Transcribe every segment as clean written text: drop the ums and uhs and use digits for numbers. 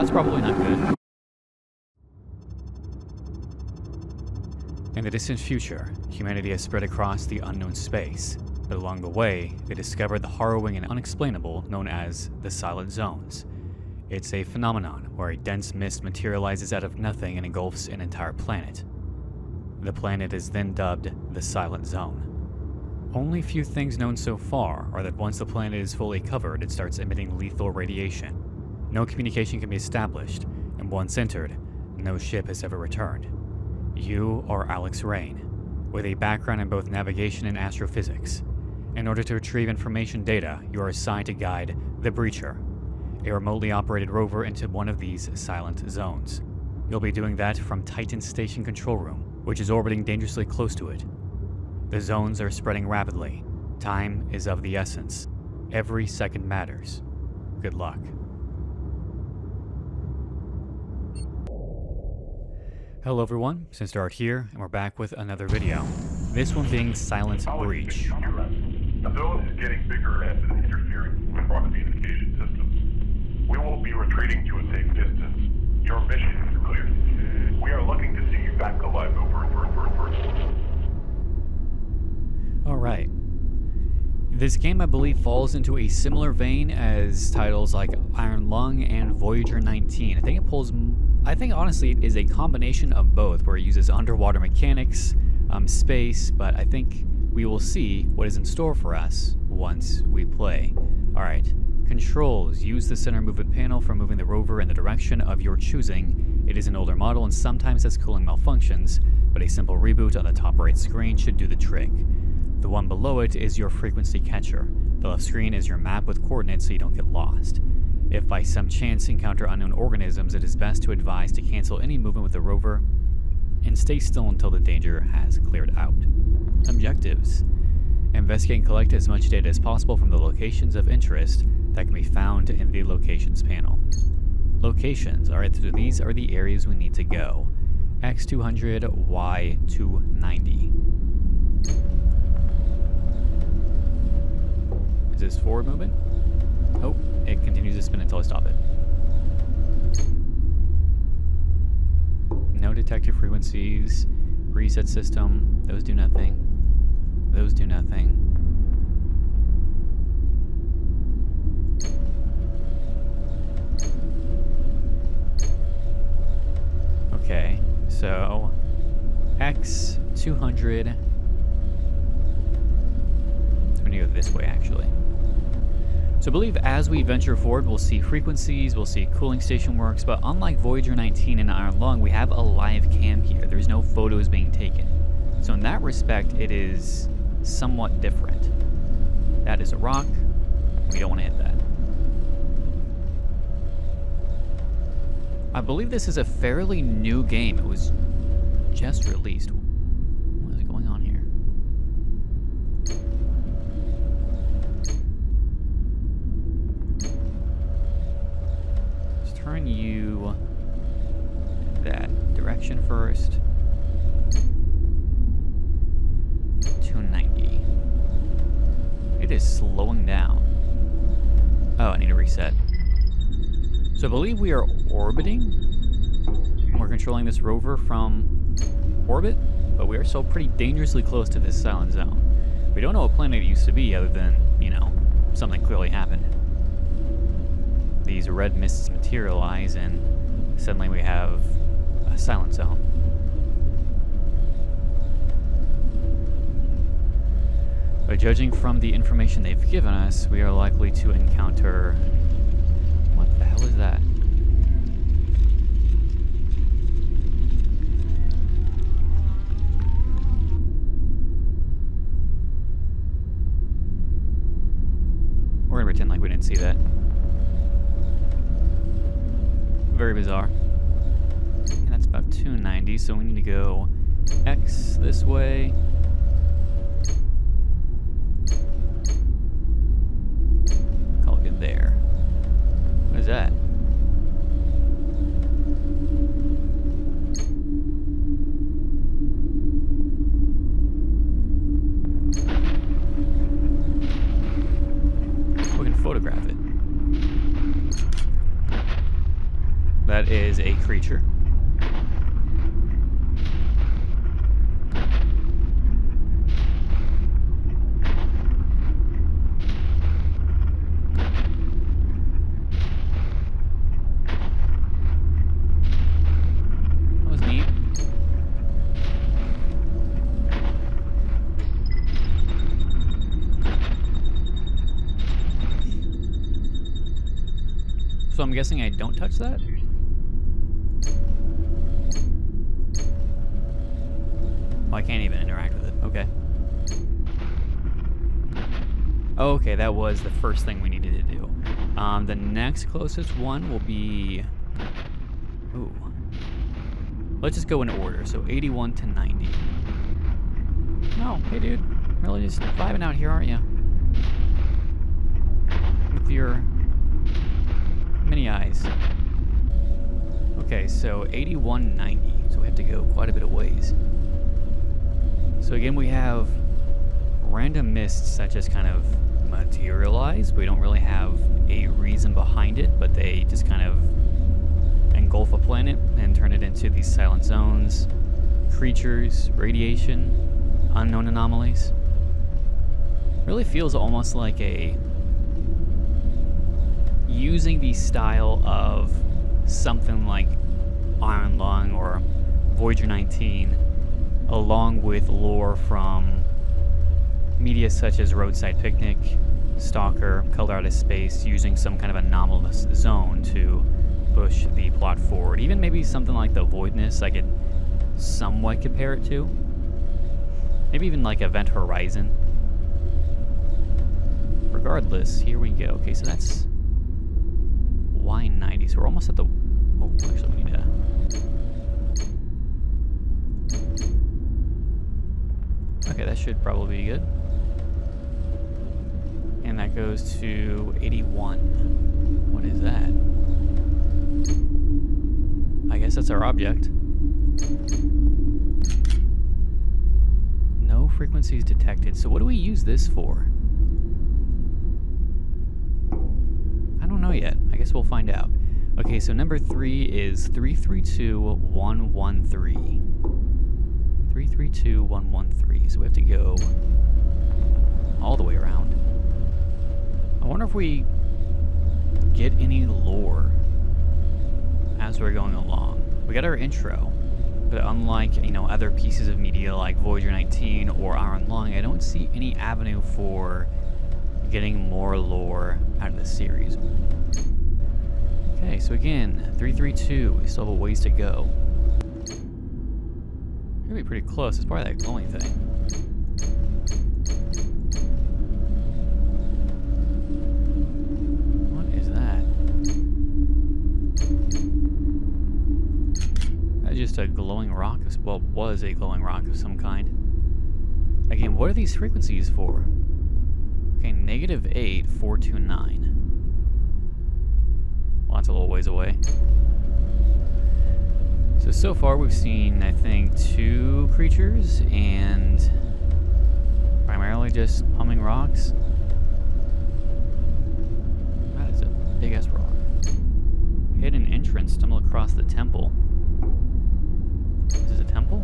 that's probably not good. In the distant future, humanity has spread across the unknown space, but along the way, they discovered the harrowing and unexplainable known as the Silent Zones. It's a phenomenon where a dense mist materializes out of nothing and engulfs an entire planet. The planet is then dubbed the Silent Zone. Only few things known so far are that once the planet is fully covered, it starts emitting lethal radiation. No communication can be established, and once entered, no ship has ever returned. You are Alex Rain, with a background in both navigation and astrophysics. In order to retrieve information data, you are assigned to guide the Breacher, a remotely operated rover into one of these silent zones. You'll be doing that from Titan's station control room, which is orbiting dangerously close to it. The zones are spreading rapidly. Time is of the essence. Every second matters. Good luck. Hello everyone, SinisterHeart here, and we're back with another video. This one being Silent Breach. The zone is getting bigger and is interfering with our communication systems. We will be retreating to a safe distance. Your mission is clear. We are looking to see you back alive. Over. Alright. This game, I believe, falls into a similar vein as titles like Iron Lung and Voyager 19. I think honestly it is a combination of both, where it uses underwater mechanics, space, but I think we will see what is in store for us once we play. Alright, controls. Use the center movement panel for moving the rover in the direction of your choosing. It is an older model and sometimes has cooling malfunctions, but a simple reboot on the top right screen should do the trick. The one below it is your frequency catcher. The left screen is your map with coordinates so you don't get lost. If by some chance encounter unknown organisms, it is best to advise to cancel any movement with the rover and stay still until the danger has cleared out. Objectives. Investigate and collect as much data as possible from the locations of interest that can be found in the locations panel. Locations. Alright, so these are the areas we need to go. X200, Y290. Is this forward movement? Oh, it continues to spin until I stop it. No detected frequencies. Reset system. Those do nothing. Those do nothing. Okay, so X200. I'm gonna go this way actually. So I believe as we venture forward, we'll see frequencies, we'll see cooling station works, but unlike Voyager 19 and Iron Lung, we have a live cam here. There's no photos being taken. So in that respect, it is somewhat different. That is a rock. We don't want to hit that. I believe this is a fairly new game. It was just released. What is going on here? Turn you that direction first. 290. It is slowing down. Oh, I need to reset. So I believe we are orbiting. We're controlling this rover from orbit, but we are still pretty dangerously close to this silent zone. We don't know what planet it used to be other than, something clearly happened. These red mists materialize and suddenly we have a silent zone. But judging from the information they've given us, we are likely to encounter... What the hell is that? We're gonna pretend like we didn't see that. Very bizarre. And that's about 290, so we need to go X this way. Call it good there. What is that? We can photograph it. That is a creature. That was neat. So I'm guessing I don't touch that? Oh, I can't even interact with it. Okay. Okay, that was the first thing we needed to do. The next closest one will be... Ooh. Let's just go in order. So 81 to 90. No, hey dude. Really just vibing out here, aren't you? With your mini eyes. Okay, so 8190. So we have to go quite a bit of ways. So again, we have random mists that just kind of materialize. We don't really have a reason behind it, but they just kind of engulf a planet and turn it into these silent zones, creatures, radiation, unknown anomalies. Really feels almost like a using the style of something like Iron Lung or Voyager 19, along with lore from media such as Roadside Picnic, Stalker, Color Out of Space, using some kind of anomalous zone to push the plot forward. Even maybe something like the Voidness I could somewhat compare it to. Maybe even like Event Horizon. Regardless, here we go. Okay, so that's Y90, so we're almost at the... Oh, actually we need to... Okay, that should probably be good. And that goes to 81. What is that? I guess that's our object. No frequencies detected. So what do we use this for? I don't know yet. I guess we'll find out. Okay, so number 3 is 332113. 332113. So we have to go all the way around. I wonder if we get any lore as we're going along. We got our intro, but unlike, you know, other pieces of media like Voyager 19 or Iron Lung, I don't see any avenue for getting more lore out of the series. Okay, so again, 332, we still have a ways to go. We're gonna be pretty close. It's probably that glowing thing. What is that? That's just a glowing rock. Well, was a glowing rock of some kind. Again, what are these frequencies for? Okay, -8, 429. Well, that's a little ways away. So far we've seen, I think, 2 creatures and primarily just humming rocks. That is a big-ass rock. Hidden entrance, stumble across the temple. Is this a temple?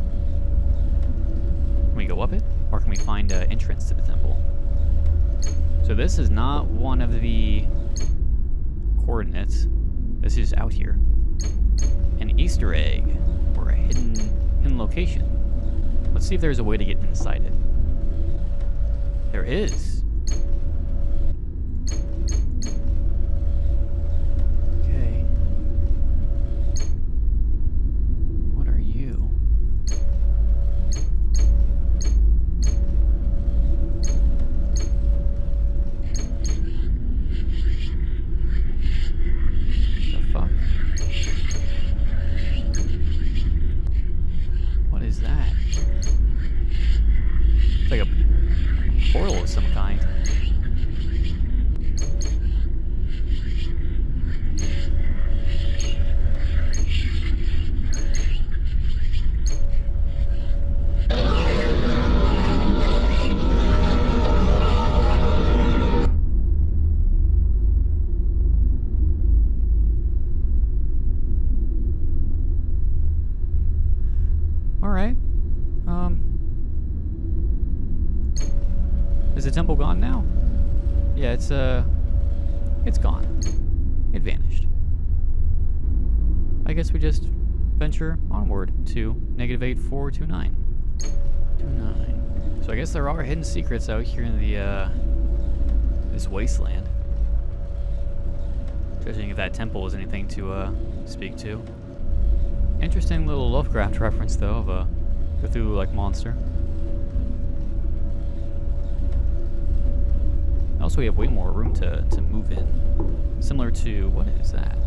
Can we go up it? Or can we find an entrance to the temple? So this is not one of the coordinates. This is out here. An Easter egg, or a hidden location. Let's see if there's a way to get inside it. There is. Okay. What are you? The fuck? What is that? It's like a portal of some kind. temple gone now? Yeah, it's gone. It vanished. I guess we just venture onward to -8429. 29. So I guess there are hidden secrets out here in the this wasteland. Judging if that temple is anything to speak to. Interesting little Lovecraft reference though of a Cthulhu-like monster. Also, we have way more room to move in. Similar to, what is that?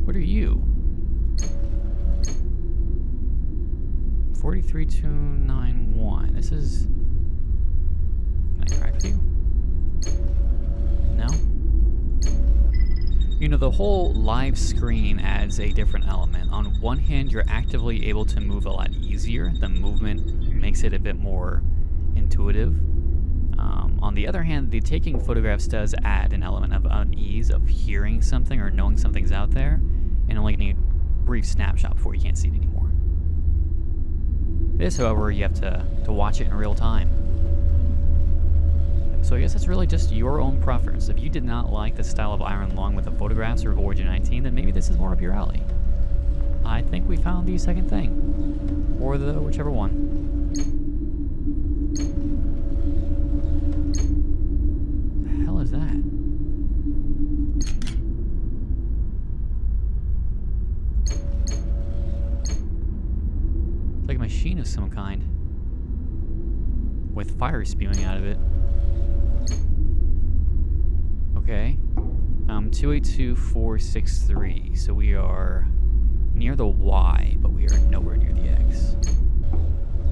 What are you? 43291. This is... Can I interact with you? No? You know, the whole live screen adds a different element. On one hand, you're actively able to move a lot easier. The movement makes it a bit more intuitive. On the other hand, the taking photographs does add an element of unease of hearing something or knowing something's out there, and only getting a brief snapshot before you can't see it anymore. This, however, you have to watch it in real time. So I guess that's really just your own preference. If you did not like the style of Iron Lung with the photographs or Voyager 19, then maybe this is more up your alley. I think we found the second thing. Or the whichever one. The hell is that? It's like a machine of some kind. With fire spewing out of it. Okay. 282463. So we are near the Y, but we are nowhere near the X.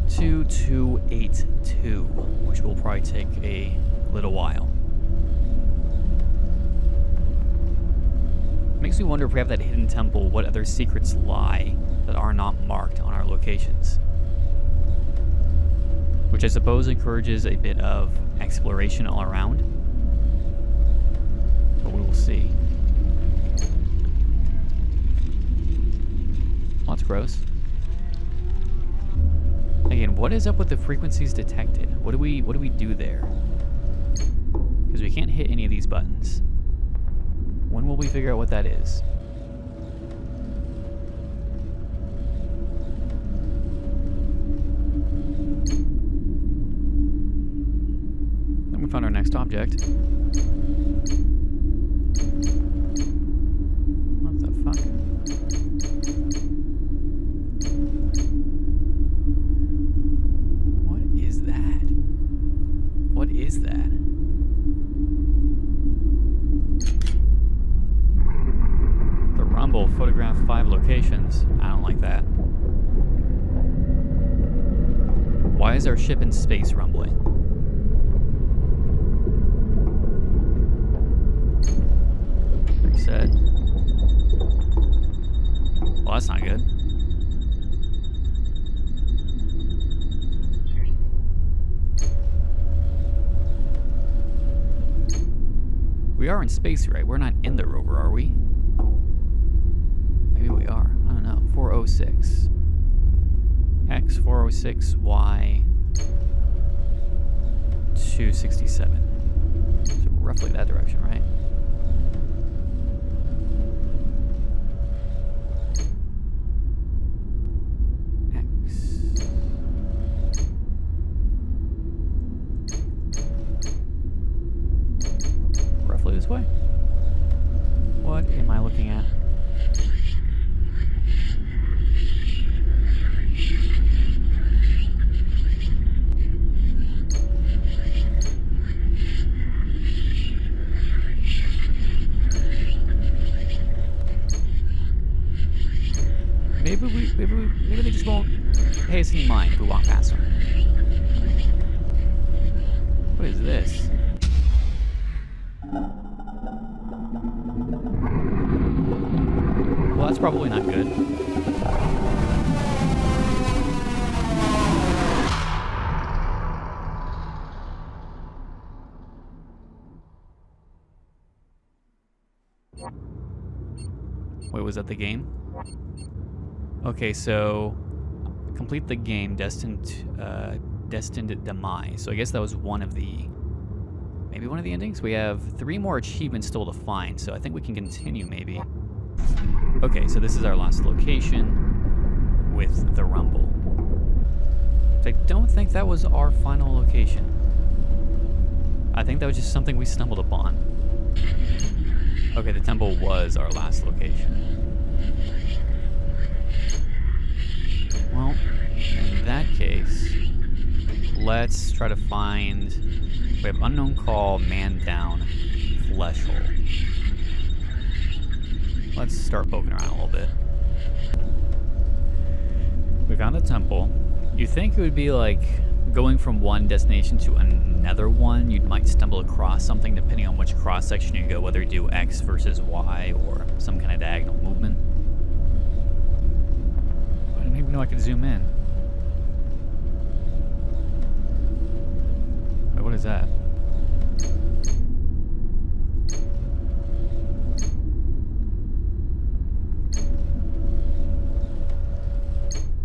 2282, which will probably take a little while. Makes me wonder if we have that hidden temple, what other secrets lie that are not marked on our locations. Which I suppose encourages a bit of exploration all around. But we will see. Well, that's gross. Again, what is up with the frequencies detected? What do we do there? Because we can't hit any of these buttons. When will we figure out what that is? Then we found our next object. What the fuck? What is that? What is that? The rumble photographed 5 locations. I don't like that. Why is our ship in space rumbling? Reset. Well, that's not good. We are in space, right? We're not in the rover, are we? Maybe we are. I don't know. 406. X 406, Y 267. So roughly that direction, right? This way. What am I looking at? Maybe they just won't pay us any mind if we walk past them. What is this? Well, that's probably not good. Wait, was that the game? Okay, so Complete the game, destined demise. So I guess that was maybe one of the endings? We have 3 more achievements still to find, so I think we can continue maybe. Okay, so this is our last location with the Rumble. I don't think that was our final location. I think that was just something we stumbled upon. Okay, the temple was our last location. Well, in that case, let's try to find... We have Unknown Call, Man Down, Flesh Hole. Let's start poking around a little bit. We found a temple. You think it would be like going from one destination to another one? You might stumble across something depending on which cross section you go, whether you do X versus Y or some kind of diagonal movement. I didn't even know I could zoom in. Wait, what is that?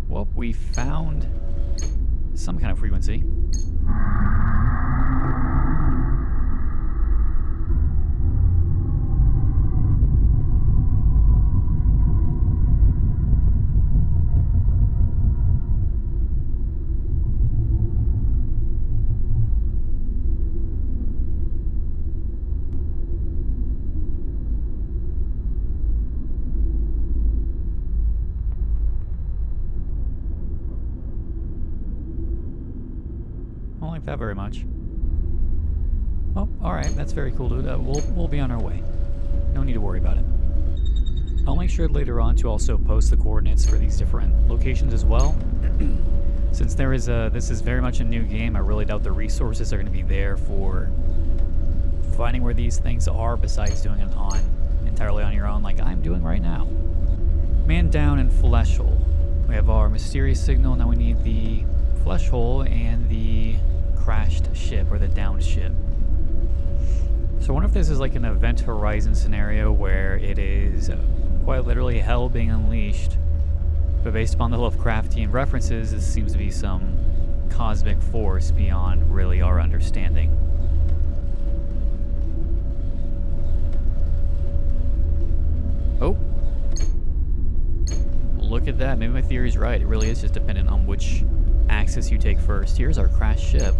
Well, we found some kind of frequency. I don't like that very much. Oh, alright, that's very cool, dude. We'll be on our way. No need to worry about it. I'll make sure later on to also post the coordinates for these different locations as well. Since this is very much a new game, I really doubt the resources are going to be there for finding where these things are, besides doing it entirely on your own, like I'm doing right now. Man Down and Flesh Hole. We have our mysterious signal. Now we need the Flesh Hole and the crashed ship, or the downed ship. So I wonder if this is like an Event Horizon scenario where it is quite literally hell being unleashed, but based upon the Lovecraftian references, this seems to be some cosmic force beyond really our understanding. Oh, look at that. Maybe my theory's right. It really is just dependent on which axis you take first. Here's our crashed ship.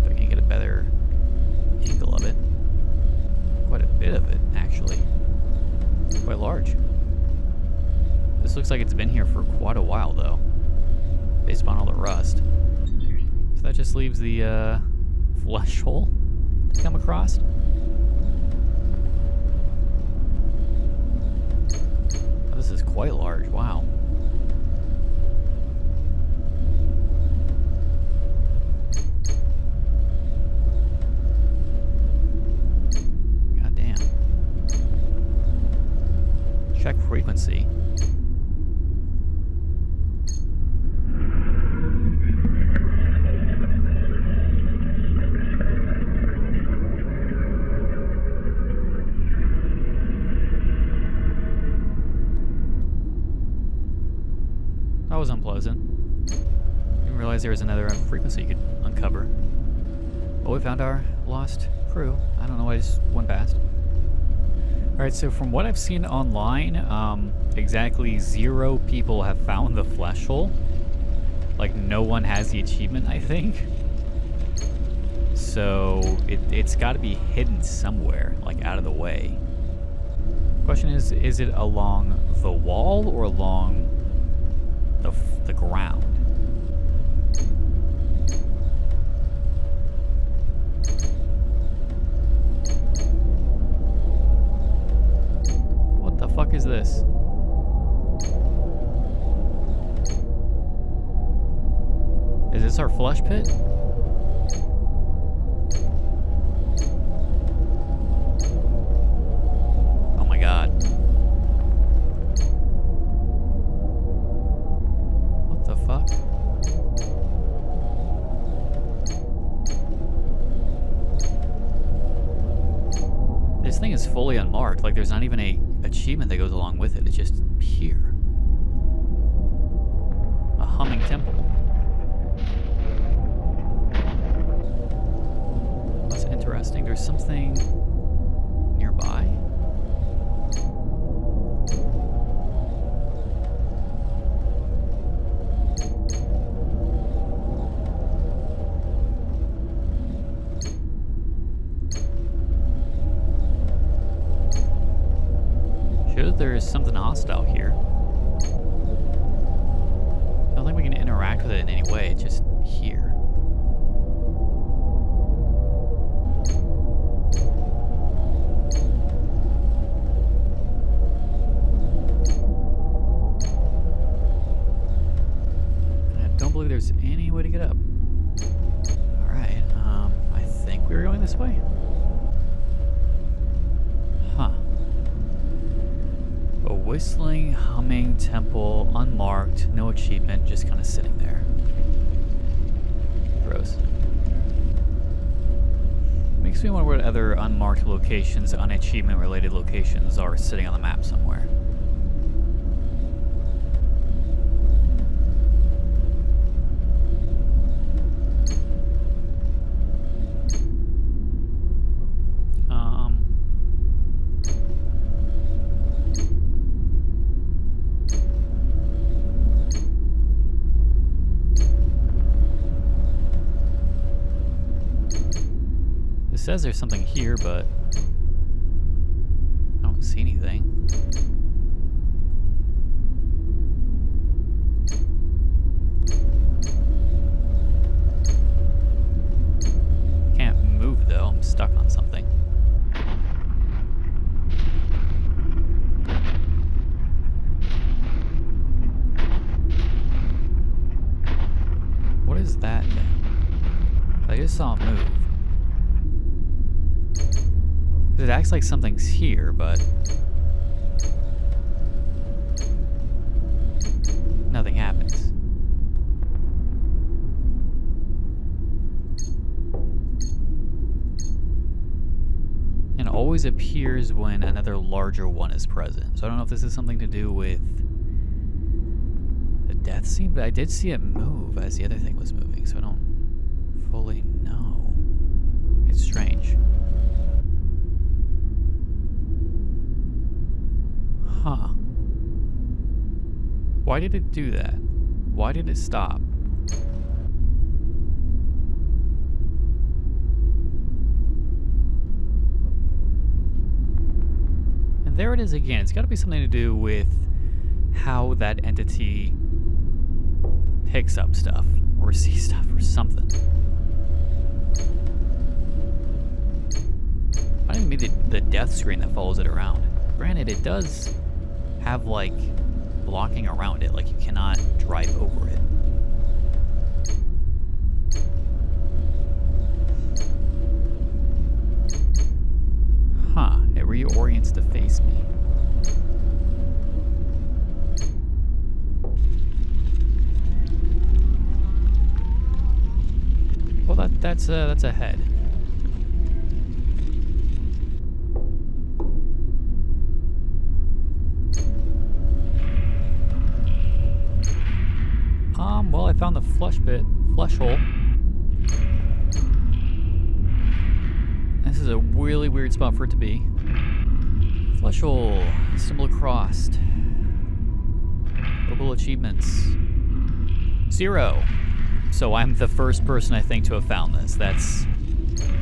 If I can get a better angle of it. Quite a bit of it, actually. Quite large. This looks like it's been here for quite a while, though, based upon all the rust. So that just leaves the Flesh Hole to come across. This is quite large, wow. God damn. Check frequency. That was unpleasant. Didn't realize there was another frequency you could uncover. Well, we found our lost crew. I don't know why I just went past. Alright, so from what I've seen online, exactly 0 people have found the Flesh Hole. Like, no one has the achievement, I think. So, it's got to be hidden somewhere, like out of the way. Question is it along the wall or along the ground? What the fuck is this? Is this our flesh pit? Oh my god. Fuck. This thing is fully unmarked. Like, there's not even a achievement that goes along with it. It's just here? A humming temple. That's interesting. There's something nearby. There is something hostile here. I don't think we can interact with it in any way, it's just here. And I don't believe there's any way to get up. Alright, I think we were going this way. Huh. A whistling, humming temple, unmarked, no achievement, just kind of sitting there. Gross. Makes me wonder what other unmarked locations, unachievement related locations are sitting on the map somewhere. It says there's something here, but I don't see anything. Can't move though, I'm stuck on something. What is that thing? I just saw it move. It acts like something's here, but nothing happens. And always appears when another larger one is present. So I don't know if this is something to do with the death scene, but I did see it move as the other thing was moving, so I don't fully know. It's strange. Huh. Why did it do that? Why did it stop? And there it is again. It's got to be something to do with how that entity picks up stuff or sees stuff or something. I didn't mean the death screen that follows it around. Granted, it does have like blocking around it, like you cannot drive over it. Huh, it reorients to face me. Well, that's a head. Well, I found the flesh hole. This is a really weird spot for it to be. Flesh hole, stumble across. Global achievements. 0. So I'm the first person, I think, to have found this. That's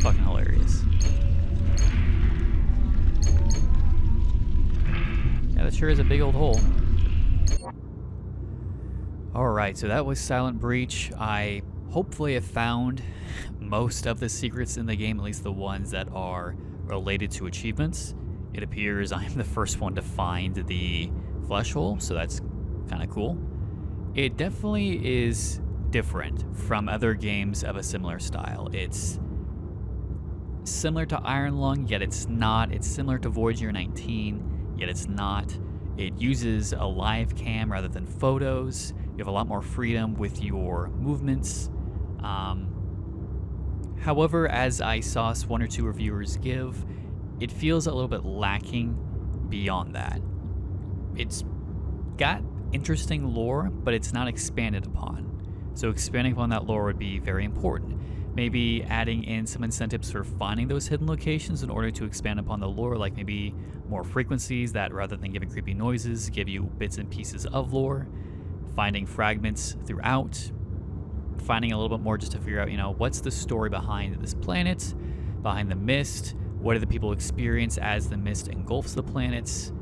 fucking hilarious. Yeah, that sure is a big old hole. Alright, so that was Silent Breach. I hopefully have found most of the secrets in the game, at least the ones that are related to achievements. It appears I am the first one to find the flesh hole, so that's kind of cool. It definitely is different from other games of a similar style. It's similar to Iron Lung, yet it's not. It's similar to Voyager 19, yet it's not. It uses a live cam rather than photos. You have a lot more freedom with your movements. However, as I saw one or two reviewers give, it feels a little bit lacking beyond that. It's got interesting lore, but it's not expanded upon. So expanding upon that lore would be very important. Maybe adding in some incentives for finding those hidden locations in order to expand upon the lore, like maybe more frequencies that, rather than giving creepy noises, give you bits and pieces of lore. Finding fragments throughout. Finding a little bit more just to figure out, what's the story behind this planet, behind the mist, what do the people experience as the mist engulfs the planets,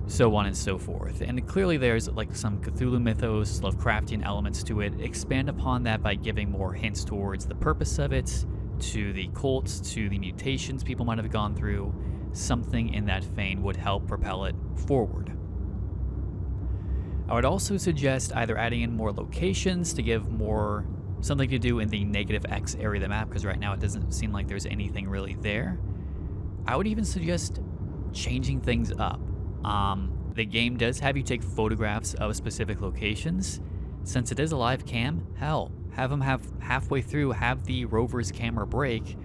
so on and so forth. And clearly there's like some Cthulhu mythos, Lovecraftian elements to it. Expand upon that by giving more hints towards the purpose of it, to the cults, to the mutations people might have gone through. Something in that vein would help propel it forward. I would also suggest either adding in more locations to give more something to do in the negative X area of the map, because right now it doesn't seem like there's anything really there. I would even suggest changing things up. The game does have you take photographs of specific locations. Since it is a live cam, hell, have them halfway through have the rover's camera break,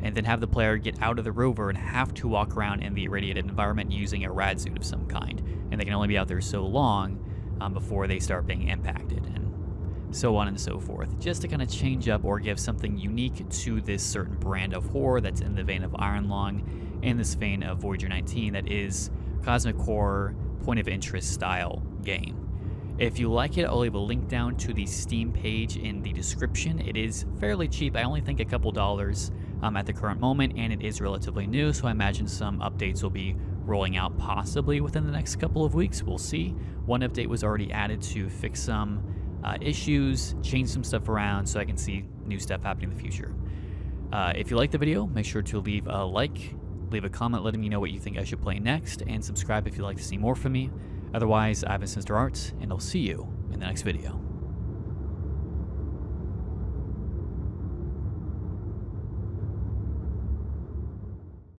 and then have the player get out of the rover and have to walk around in the irradiated environment using a rad suit of some kind. And they can only be out there so long before they start being impacted, and so on and so forth. Just to kind of change up or give something unique to this certain brand of horror that's in the vein of Ironlung, in this vein of Voyager 19, that is cosmic horror, point of interest style game. If you like it, I'll leave a link down to the Steam page in the description. It is fairly cheap. I only think a couple dollars at the current moment, and it is relatively new, so I imagine some updates will be rolling out possibly within the next couple of weeks. We'll see. One update was already added to fix some issues, change some stuff around, so I can see new stuff happening in the future. If you like the video, make sure to leave a like, leave a comment letting me know what you think I should play next, and subscribe if you'd like to see more from me. Otherwise, I've been SinisterHeart, and I'll see you in the next video.